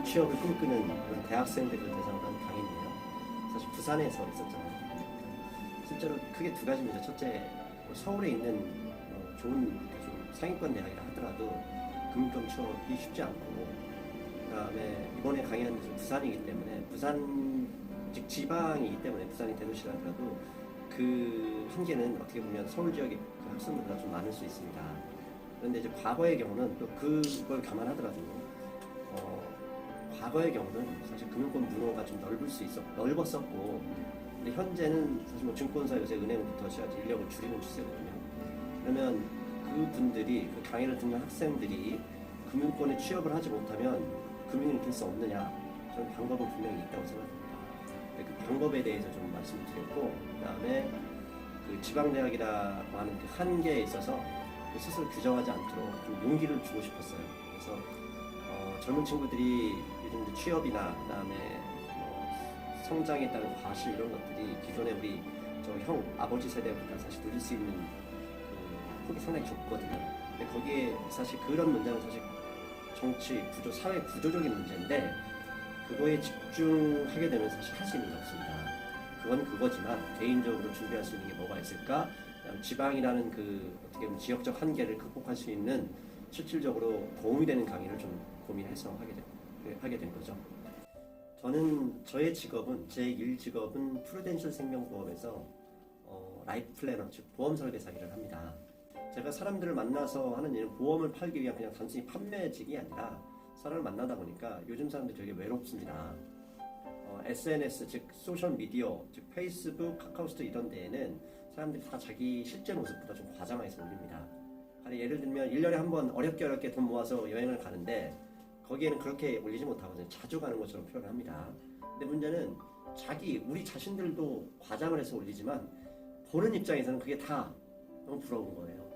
취업을 꿈꾸는 그런 대학생들을 대상으로 한 강의인데요. 사실 부산에서 있었잖아요. 실제로 크게 두 가지입니다. 첫째, 서울에 있는 좋은 좀 상위권 대학이라 하더라도 금융권 취업이 쉽지 않고, 그다음에 이번에 강의하는 곳은 부산이기 때문에 부산 즉 지방이기 때문에 부산이 대도시라 하더라도 그 한계는 어떻게 보면 서울 지역의 그 학생들보다 좀 많을 수 있습니다. 그런데 이제 과거의 경우는 또 그걸 감안하더라도 과거의 경우는 사실 금융권 문호가 좀 넓었었고, 근데 현재는 사실 뭐 증권사 요새 은행부터 시작해서 인력을 줄이는 추세거든요. 그러면 그 분들이 그 강의를 듣는 학생들이 금융권에 취업을 하지 못하면 금융을 될 수 없느냐? 저는 방법은 분명히 있다고 생각합니다. 그 방법에 대해서 좀 말씀을 드렸고, 그다음에 그 지방대학이라고 하는 그 한계에 있어서 그 스스로 규정하지 않도록 좀 용기를 주고 싶었어요. 그래서 젊은 친구들이 요즘 취업이나 그다음에 성장에 따른 과실 이런 것들이 기존에 우리 저 아버지 세대보다 사실 누릴 수 있는 그 폭이 상당히 좁거든요. 근데 거기에 사실 그런 문제는 사실 정치 구조, 사회 구조적인 문제인데 그거에 집중하게 되면 사실 할 수 있는 게 없습니다. 그건 그거지만 개인적으로 준비할 수 있는 게 뭐가 있을까? 지방이라는 그 어떻게 보면 지역적 한계를 극복할 수 있는 실질적으로 도움이 되는 강의를 좀 고민해서 하게 된 거죠. 저는 저의 직업은 제 일 직업은 프루덴셜 생명보험에서 라이프 플래너 즉 보험 설계사 일을 합니다. 제가 사람들을 만나서 하는 일은 보험을 팔기 위한 그냥 단순히 판매직이 아니라 사람을 만나다 보니까 요즘 사람들이 되게 외롭습니다. SNS 즉 소셜 미디어 즉 페이스북, 카카오스톡 이런 데에는 사람들이 다 자기 실제 모습보다 좀 과장해서 올립니다. 예를 들면 1년에 한 번 어렵게 돈 모아서 여행을 가는데 거기에는 그렇게 올리지 못하거든요. 자주 가는 것처럼 표현을 합니다. 근데 문제는 우리 자신들도 과장을 해서 올리지만 보는 입장에서는 그게 다 너무 부러운 거예요.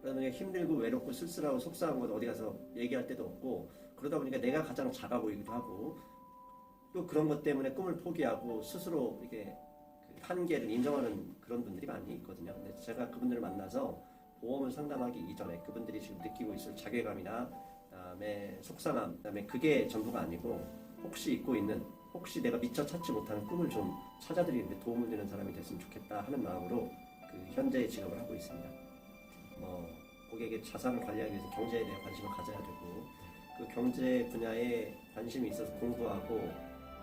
그러다 보니까 힘들고 외롭고 쓸쓸하고 속상한 건 어디 가서 얘기할 데도 없고, 그러다 보니까 내가 가장 작아 보이기도 하고, 또 그런 것 때문에 꿈을 포기하고 스스로 이게 그 한계를 인정하는 그런 분들이 많이 있거든요. 근데 제가 그분들을 만나서 보험을 상담하기 이전에 그분들이 지금 느끼고 있을 자괴감이나 그다음에 속상함, 그다음에 그게 전부가 아니고 혹시 내가 미처 찾지 못하는 꿈을 좀 찾아드리는데 도움을 되는 사람이 됐으면 좋겠다 하는 마음으로 그 현재의 직업을 하고 있습니다. 고객의 자산을 관리하기 위해서 경제에 대한 관심을 가져야 되고, 그 경제 분야에 관심이 있어서 공부하고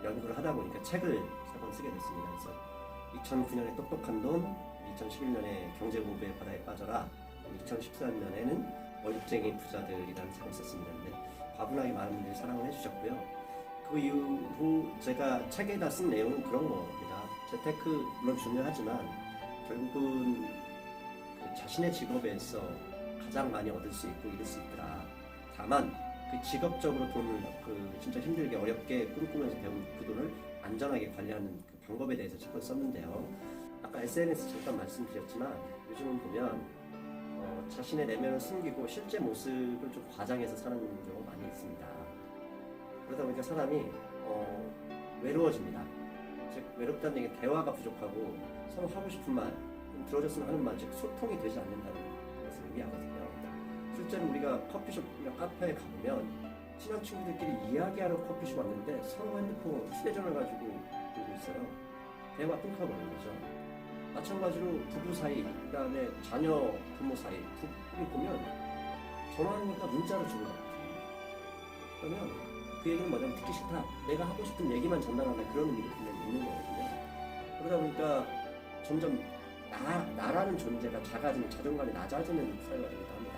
연구를 하다 보니까 책을 3권 쓰게 됐습니다. 그래서 2009년에 똑똑한 돈, 2011년에 경제 공부의 바다에 빠져라, 2013년에는 월급쟁이 부자들이라는 책을 썼습니다. 근데 과분하게 많은 분들이 사랑을 해주셨고요. 그 이후 제가 책에다 쓴 내용은 그런 겁니다. 재테크 물론 중요하지만 결국은 그 자신의 직업에서 가장 많이 얻을 수 있고 잃을 수 있더라. 다만 그 직업적으로 돈을 진짜 힘들게 어렵게 꿈꾸면서 배운 그 돈을 안전하게 관리하는 그 방법에 대해서 책을 썼는데요. 아까 SNS 잠깐 말씀드렸지만 요즘은 보면 자신의 내면을 숨기고 실제 모습을 좀 과장해서 사는 경우가 많이 있습니다. 그러다 보니까 사람이 외로워집니다. 즉 외롭다는 얘기는 대화가 부족하고 서로 하고 싶은 말, 좀 들어줬으면 하는 말, 즉 소통이 되지 않는다는 것을 의미하거든요. 실제로 우리가 커피숍이나 카페에 가보면 친한 친구들끼리 이야기하러 커피숍 왔는데 서로 핸드폰, 휴대전화 가지고 들고 있어요. 대화 끊겨버리는 거죠. 마찬가지로 부부 사이, 그 다음에 자녀, 부모 사이, 부부를 보면 전화하니까 문자로 주고받거든요. 그러면 그 얘기는 뭐냐면 듣기 싫다, 내가 하고 싶은 얘기만 전달한다, 그런 의미도 분명히 있는 거거든요. 그러다 보니까 점점 나라는 존재가 작아지는, 자존감이 낮아지는 사회가 되기도 합니다.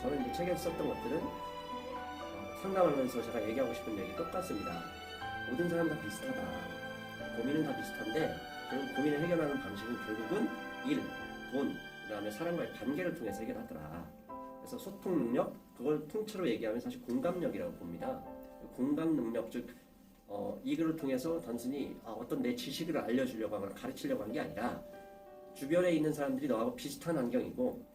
저는 이제 책에 썼던 것들은 상담하면서 제가 얘기하고 싶은 얘기 똑같습니다. 모든 사람 다 비슷하다. 고민은 다 비슷한데 결국 고민을 해결하는 방식은 결국은 일, 돈, 그 다음에 사람과의 관계를 통해서 해결하더라. 그래서 소통 능력, 그걸 통째로 얘기하면 사실 공감력이라고 봅니다. 공감 능력, 즉 이거를 통해서 단순히 어떤 내 지식을 알려주려고 하거나 가르치려고 하는 게 아니라 주변에 있는 사람들이 너하고 비슷한 환경이고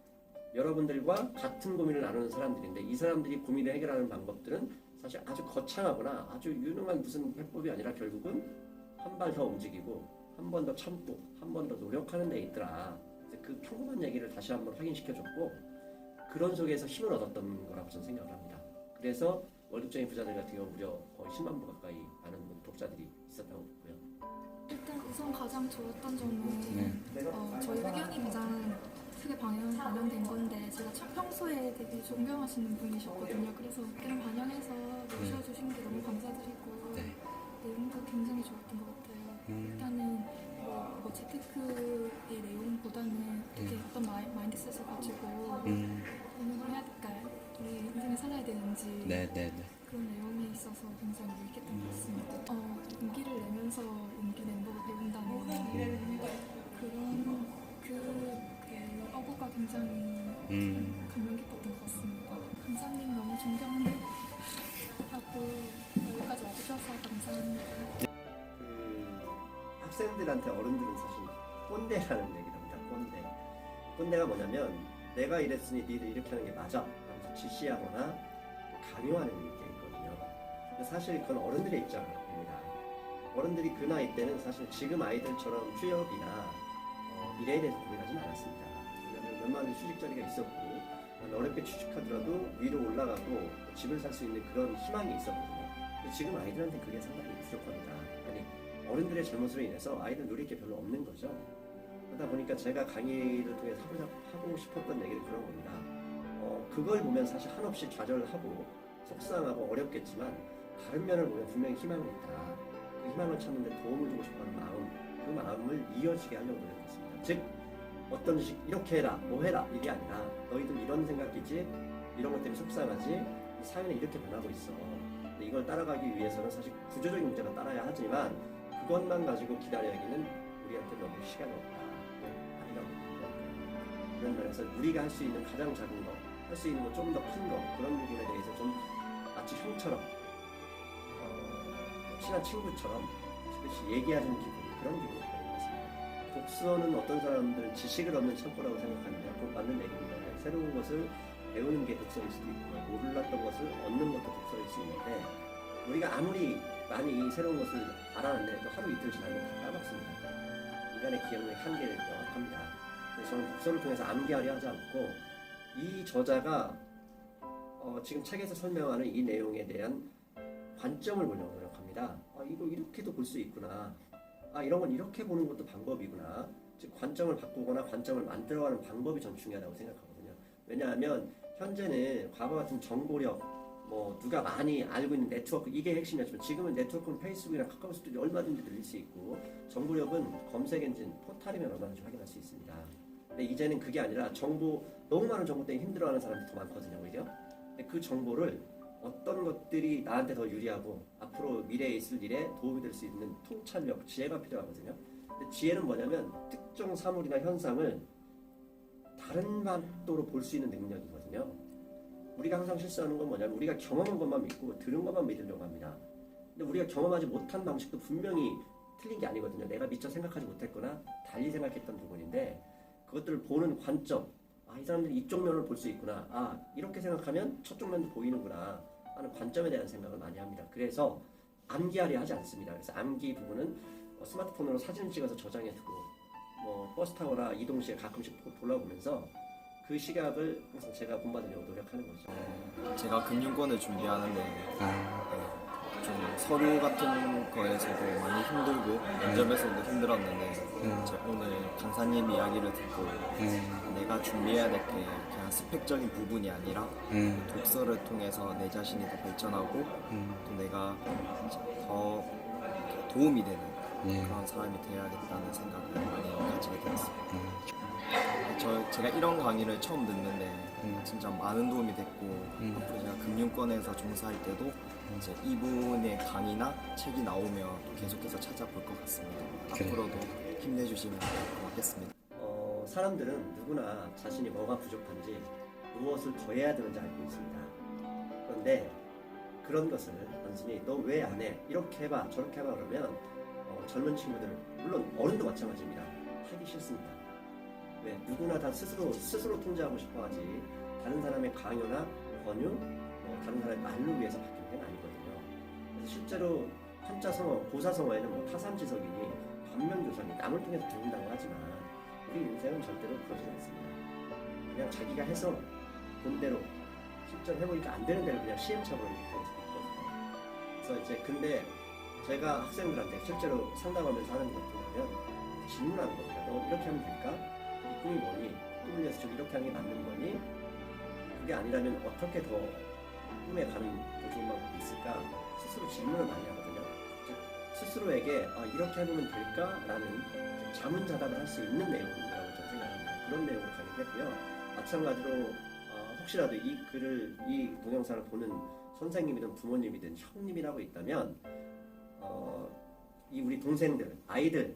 여러분들과 같은 고민을 나누는 사람들인데 이 사람들이 고민을 해결하는 방법들은 사실 아주 거창하거나 아주 유능한 무슨 해법이 아니라 결국은 한 발 더 움직이고 한 번 더 참고 한 번 더 노력하는 데 있더라. 그 평범한 얘기를 다시 한번 확인시켜줬고 그런 속에서 힘을 얻었던 거라고 저는 생각을 합니다. 그래서 월급쟁이 부자들 같은 경우 무려 거의 10만 부 가까이 많은 독자들이 있었다고 보고요. 일단 우선 가장 좋았던 점은 저희 의견이 가장 크게 반영된 건데 제가 평소에 되게 존경하시는 분이셨거든요. 그래서 의견 반영해서 모셔주신 게 너무 감사드리고 내용도 굉장히 좋았던 것 같아요. 일단은 뭐 재테크의 내용보다는 어떻게 어떤 마인드셋을 가지고 고민을 해야 될까요? 우리 인생을 살아야 되는지 그런 내용에 있어서 굉장히 유익했던 것 같습니다. 용기를 내면서 용기 낸 법을 배운다는 그런 그 어구가 굉장히 감명 깊었던 것 같습니다. 강사님 너무 존경하고 여기까지 와주셔서 감사합니다. 그 학생들한테 어른들은 사실 꼰대라는 얘기를 합니다. 꼰대가 뭐냐면 내가 이랬으니 니들 이렇게 하는 게 맞아 하면서 지시하거나 강요하는 게 있거든요. 근데 사실 그건 어른들의 입장입니다. 어른들이 그 나이 때는 사실 지금 아이들처럼 취업이나 미래에 대해서 고민하지는 않았습니다. 왜냐하면 웬만한 수직 자리가 있었고 어렵게 취직하더라도 위로 올라가고 집을 살 수 있는 그런 희망이 있었거든요. 근데 지금 아이들한테 그게 상당히 부족합니다. 아니 어른들의 잘못으로 인해서 아이들 누릴 게 별로 없는 거죠. 그러다 보니까 제가 강의를 통해서 하고 싶었던 얘기는 그런 겁니다. 그걸 보면 사실 한없이 좌절하고 속상하고 어렵겠지만 다른 면을 보면 분명히 희망이 있다. 그 희망을 찾는데 도움을 주고 싶어하는 마음, 그 마음을 이어지게 하려고 노력했습니다. 즉 어떤 식 이렇게 해라, 뭐 해라 이게 아니라 너희들 이런 생각이지, 이런 것 때문에 속상하지, 사회는 이렇게 변하고 있어. 근데 이걸 따라가기 위해서는 사실 구조적인 문제가 따라야 하지만 그것만 가지고 기다려야기는 우리한테 너무 시간이 없다. 아니라고 봅니다. 그런 면에서 우리가 할 수 있는 가장 작은 거, 할 수 있는 거 좀 더 큰 거, 그런 부분에 대해서 좀 마치 형처럼 친한 친구처럼 그렇지 얘기하는 기분, 그런 기분을 가지고 있습니다. 독서는 어떤 사람들은 지식을 얻는 창고라고 생각하는데 그건 맞는 얘기입니다. 새로운 것을 배우는 게 독서일 수도 있고 몰랐던 것을 얻는 것도 독서일 수 있는데 우리가 아무리 많이 이 새로운 것을 알아냈는데 하루 이틀 지나면 다 까먹습니다. 인간의 기억력의 한계를 명확합니다. 그래서 저는 독서를 통해서 암기하려 하지 않고 이 저자가 지금 책에서 설명하는 이 내용에 대한 관점을 보려고 노력합니다. 이거 이렇게도 볼 수 있구나. 이런 건 이렇게 보는 것도 방법이구나. 즉 관점을 바꾸거나 관점을 만들어가는 방법이 전 중요하다고 생각하거든요. 왜냐하면 현재는 과거 같은 정보력, 뭐 누가 많이 알고 있는 네트워크 이게 핵심이었지만 지금은 네트워크는 페이스북이나 카카오스톡이 얼마든지 늘릴 수 있고 정보력은 검색 엔진, 포탈이면 얼마든지 확인할 수 있습니다. 근데 이제는 그게 아니라 너무 많은 정보 때문에 힘들어하는 사람들이 더 많거든요. 오히려. 근데 그 정보를 어떤 것들이 나한테 더 유리하고 앞으로 미래에 있을 일에 도움이 될 수 있는 통찰력, 지혜가 필요하거든요. 근데 지혜는 뭐냐면 특정 사물이나 현상을 다른 각도로 볼 수 있는 능력이거든요. 우리가 항상 실수하는 건 뭐냐면 우리가 경험한 것만 믿고 들은 것만 믿으려고 합니다. 근데 우리가 경험하지 못한 방식도 분명히 틀린 게 아니거든요. 내가 미처 생각하지 못했거나 달리 생각했던 부분인데 그것들을 보는 관점, 이 사람들이 이쪽 면을 볼 수 있구나. 이렇게 생각하면 저쪽 면도 보이는구나 하는 관점에 대한 생각을 많이 합니다. 그래서 암기하려 하지 않습니다. 그래서 암기 부분은 스마트폰으로 사진을 찍어서 저장해두고 버스 타거나 이동 시에 가끔씩 돌아보면서 그 시각을 항상 제가 본받으려고 노력하는 거죠. 제가 금융권을 준비하는데 좀 서류 같은 거에서도 많이 힘들고 면접에서도 힘들었는데 제가 오늘 강사님 이야기를 듣고 내가 준비해야 될 게 그냥 스펙적인 부분이 아니라 독서를 통해서 내 자신이 더 발전하고 또 내가 더 도움이 되는 그런 사람이 되어야겠다는 생각을 많이 가지게 되었습니다. 제가 이런 강의를 처음 듣는데 진짜 많은 도움이 됐고 앞으로 제가 금융권에서 종사할 때도 이제 이분의 강의나 책이 나오면 또 계속해서 찾아볼 것 같습니다. 앞으로도 힘내주시면 고맙겠습니다. 사람들은 누구나 자신이 뭐가 부족한지 무엇을 더 해야 되는지 알고 있습니다. 그런데 그런 것을 단순히 너 왜 안 해? 이렇게 해봐 저렇게 해봐 그러면 젊은 친구들 물론 어른도 마찬가지입니다. 하기 싫습니다. 왜? 누구나 다 스스로 통제하고 싶어하지 다른 사람의 강요나 권유, 다른 사람의 말로 위해서 바뀌는 게 아니거든요. 그래서 실제로 한자성어, 고사성어에는 타산지석이니 반면교사니 남을 통해서 배운다고 하지만 우리 인생은 절대로 그러지 않습니다. 그냥 자기가 해서 본대로 실전 해보니까 안 되는 대로 그냥 시행착오를 이렇게 그래서 이제 근데 제가 학생들한테 실제로 상담하면서 하는 것도 보면 질문하는 겁니다. 너 이렇게 하면 될까? 이 꿈이 뭐니? 꿈을 위해서 좀 이렇게 하는 게 맞는 거니? 그게 아니라면 어떻게 더 꿈에 가는 더 좋은 방법이 있을까? 스스로 질문을 많이 하거든요. 즉 스스로에게 이렇게 해보면 될까라는 자문자답을 할 수 있는 내용이라고 저는 생각합니다. 그런 내용을 강의했고요. 마찬가지로 혹시라도 이 글을 이 동영상을 보는 선생님이든 부모님이든 형님이라고 있다면 이 우리 동생들, 아이들,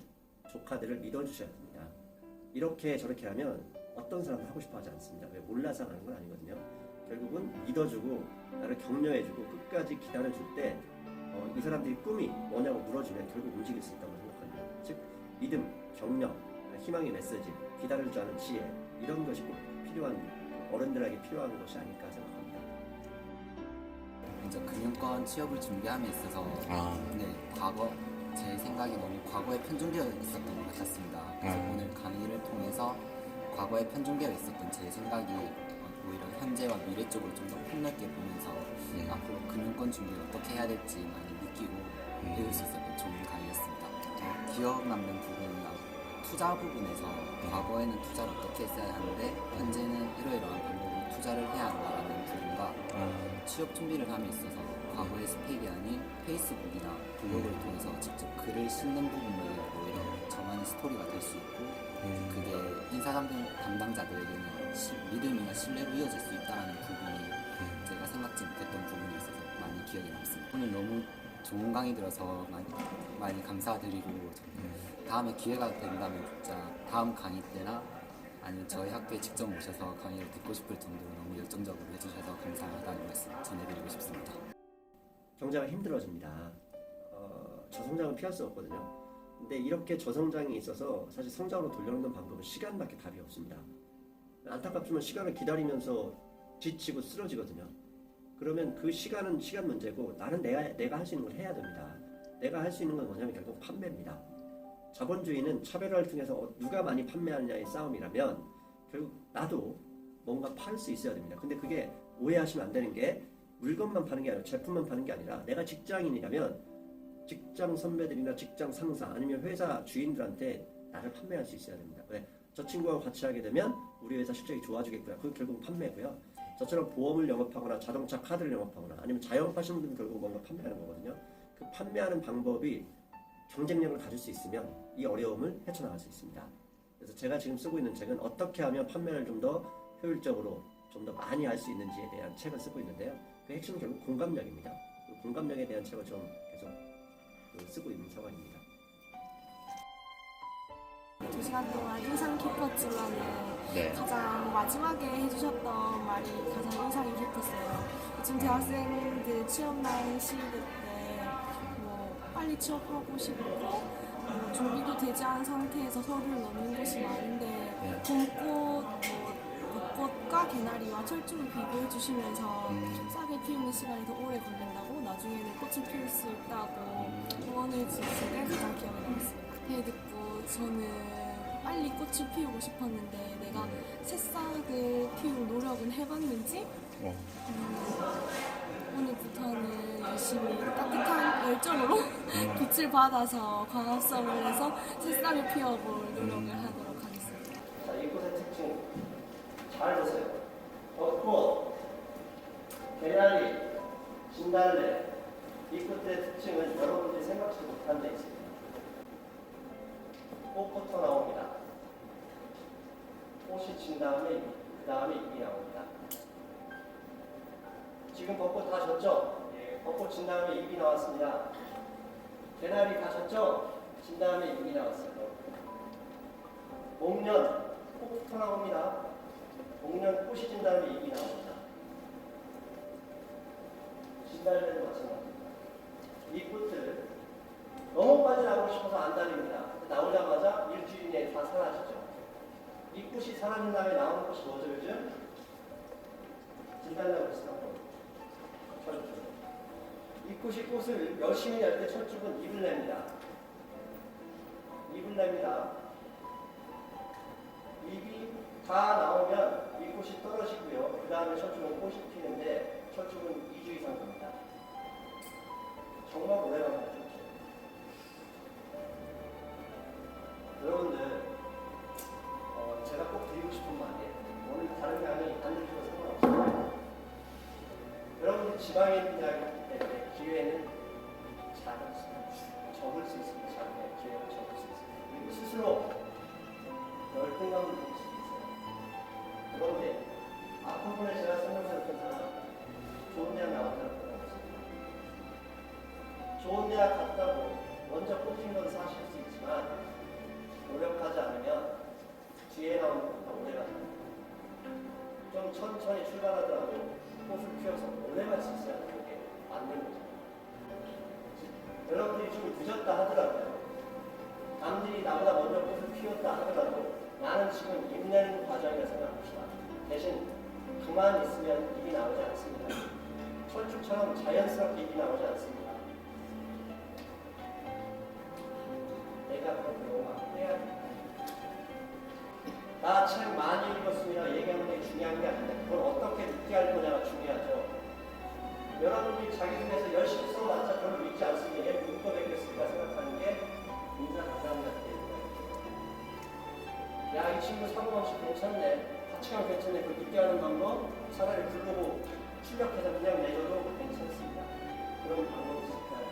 조카들을 믿어주셔야 됩니다. 이렇게 저렇게 하면 어떤 사람도 하고 싶어 하지 않습니다. 왜 몰라서 하는 건 아니거든요. 결국은 믿어주고 나를 격려해주고 끝까지 기다려줄 때 이 사람들이 꿈이 뭐냐고 물어주면 결국 움직일 수 있다고 생각합니다. 즉 믿음, 격려, 희망의 메시지, 기다릴 줄 아는 지혜 이런 것이 꼭 필요한 어른들에게 필요한 것이 아닐까 생각합니다. 먼저 금융권 취업을 준비함에 있어서 과거 제 생각이 너무 과거에 편중되어 있었던 것 같았습니다. 그래서 오늘 강의를 통해서 과거에 편중되어 있었던 제 생각이 오히려 현재와 미래 쪽으로 좀 더 폭넓게 보면서 앞으로 금융권 준비를 어떻게 해야 될지 많이 느끼고 배울 수 있었던 좋은 강의였습니다. 기억 남는 부분은 투자 부분에서 과거에는 투자를 어떻게 했어야 하는데 현재는 이러이러한 방법으로 투자를 해야 한다는 부분과 취업 준비를 함에 있어서 과거의 스펙이 아닌 페이스북이나 블로그를 통해서 직접 글을 싣는 부분을 오히려 저만의 스토리가 될 수 있고 그게 인사 담당자들에게는 믿음이나 신뢰로 이어질 수 있다는 부분이 제가 생각지 못했던 부분이 있어서 많이 기억에 남습니다. 오늘 너무 좋은 강의 들어서 많이 감사드리고 다음에 기회가 된다면 진짜 다음 강의 때나 아니면 저희 학교에 직접 모셔서 강의를 듣고 싶을 정도로 너무 열정적으로 해주셔서 감사하다는 말씀 전해드리고 싶습니다. 경제가 힘들어집니다. 저성장은 피할 수 없거든요. 근데 이렇게 저성장이 있어서 사실 성장으로 돌려놓는 방법은 시간밖에 답이 없습니다. 안타깝지만 시간을 기다리면서 지치고 쓰러지거든요. 그러면 그 시간은 시간 문제고 나는 내가 할 수 있는 걸 해야 됩니다. 내가 할 수 있는 건 뭐냐면 결국 판매입니다. 자본주의는 차별화를 통해서 누가 많이 판매하느냐의 싸움이라면 결국 나도 뭔가 팔 수 있어야 됩니다. 근데 그게 오해하시면 안 되는 게 물건만 파는 게 아니라 제품만 파는 게 아니라 내가 직장인이라면 직장 선배들이나 직장 상사 아니면 회사 주인들한테 나를 판매할 수 있어야 됩니다. 왜? 저 친구와 같이 하게 되면 우리 회사 실적이 좋아지겠구나. 그건 결국 판매고요. 저처럼 보험을 영업하거나 자동차 카드를 영업하거나 아니면 자영업하시는 분들은 결국 뭔가 판매하는 거거든요. 그 판매하는 방법이 경쟁력을 가질 수 있으면 이 어려움을 헤쳐나갈 수 있습니다. 그래서 제가 지금 쓰고 있는 책은 어떻게 하면 판매를 좀 더 효율적으로 좀 더 많이 할 수 있는지에 대한 책을 쓰고 있는데요. 그 핵심은 결국 공감력입니다. 그 공감력에 대한 책을 좀 계속 쓰고 있는 상황입니다. 2시간 동안 인상 깊었지만 가장 마지막에 해주셨던 말이 가장 인상이 깊었어요. 지금 대학생들 취업난 시기 때 빨리 취업하고 싶고 준비도 되지 않은 상태에서 서류를 넣는 것이 많은데 봄꽃, 벚꽃과 개나리와 철쭉을 비교해 주시면서 싹을 피우는 시간이 더 오래 걸린다고 나중에는 꽃을 피울 수 있다고 조언해 주신 게 가장 기억에 남았습니다. 그 듣고 저는 빨리 꽃을 피우고 싶었는데 내가 새싹을 피울 노력은 해봤는지 오늘부터는 열심히 따뜻한 열정으로 빛을 받아서 광합성을 해서 새싹을 피워볼 노력을 하도록 하겠습니다. 자, 이 꽃의 특징 잘 보세요. 벚꽃, 개나리, 진달래 이 꽃의 특징은 여러분들이 생각지도 못한 데 있습니다. 꽃부터 나옵니다. 꽃이 진 다음에 그 다음에 잎이 나옵니다. 지금 벚꽃 다 졌죠? 벚꽃 진 다음에 잎이 나왔습니다. 개나리 다 졌죠? 진 다음에 잎이 나왔어요. 목련 꽃부터 나옵니다. 목련 꽃이 진 다음에 잎이 나옵니다. 진달래도 마찬가지입니다. 이 꽃들 너무 빨리 나오고 싶어서 안 달립니다. 나오자마자 일주일 내에 다 사라지죠. 이 꽃이 사라진 다음에 나오는 꽃이 뭐죠 요즘? 진달래하고 비슷한 거. 철쭉. 이 꽃이 꽃을 열심히 낼 때 철쭉은 잎을 냅니다. 잎을 냅니다. 잎이 다 나오면 이 꽃이 떨어지고요. 그 다음에 철쭉은 꽃이 피는데 철쭉은 2주 이상 갑니다. 정말 오래가 가죠. 여러분들, 제가 꼭 드리고 싶은 말이에요. 오늘 다른 강의 안 드려도 상관없어요. 여러분들 지방에 있는 때문에 기회는 적을 수 있습니다. 자기의 기회가 적을 수 있습니다. 그리고 스스로 열등감을 느낄 수 있어요. 그런데 앞부분에 제가 설명드렸던 사람, 좋은 대학 나온 사람 좋은 대학 갔다고 먼저 뽑힌 건 사실일 수 있지만 노력하지 않으면 뒤에 나오는 것보다 오래 가죠. 좀 천천히 출발하더라도 꽃을 피워서 오래 갈 수 있어야 그게 맞는 거죠. 여러분들이 좀 늦었다 하더라고요. 남들이 나보다 먼저 꽃을 피웠다 하더라도 나는 지금 입내는 과정이라 생각합시다. 대신 가만히 있으면 입이 나오지 않습니다. 철쭉처럼 자연스럽게 입이 나오지 않습니다. 내가 그렇게 너무 해야 돼. 나 책 많이 읽었습니다. 얘기하는 게 중요한 게 아니라 그걸 어떻게 듣게 할 거냐가 중요하죠. 여러분들이 자기 중에서 열심히 써봤자 별로 믿지 않습니다. 얘 누구 거 되겠을까 생각하는 게 인사 강사님한테 야, 이 친구 사고방식 괜찮네. 가치관 괜찮네. 그걸 믿게 하는 방법 차라리 부르고 출력해서 그냥 내줘도 괜찮습니다. 그런 방법이 있을까요?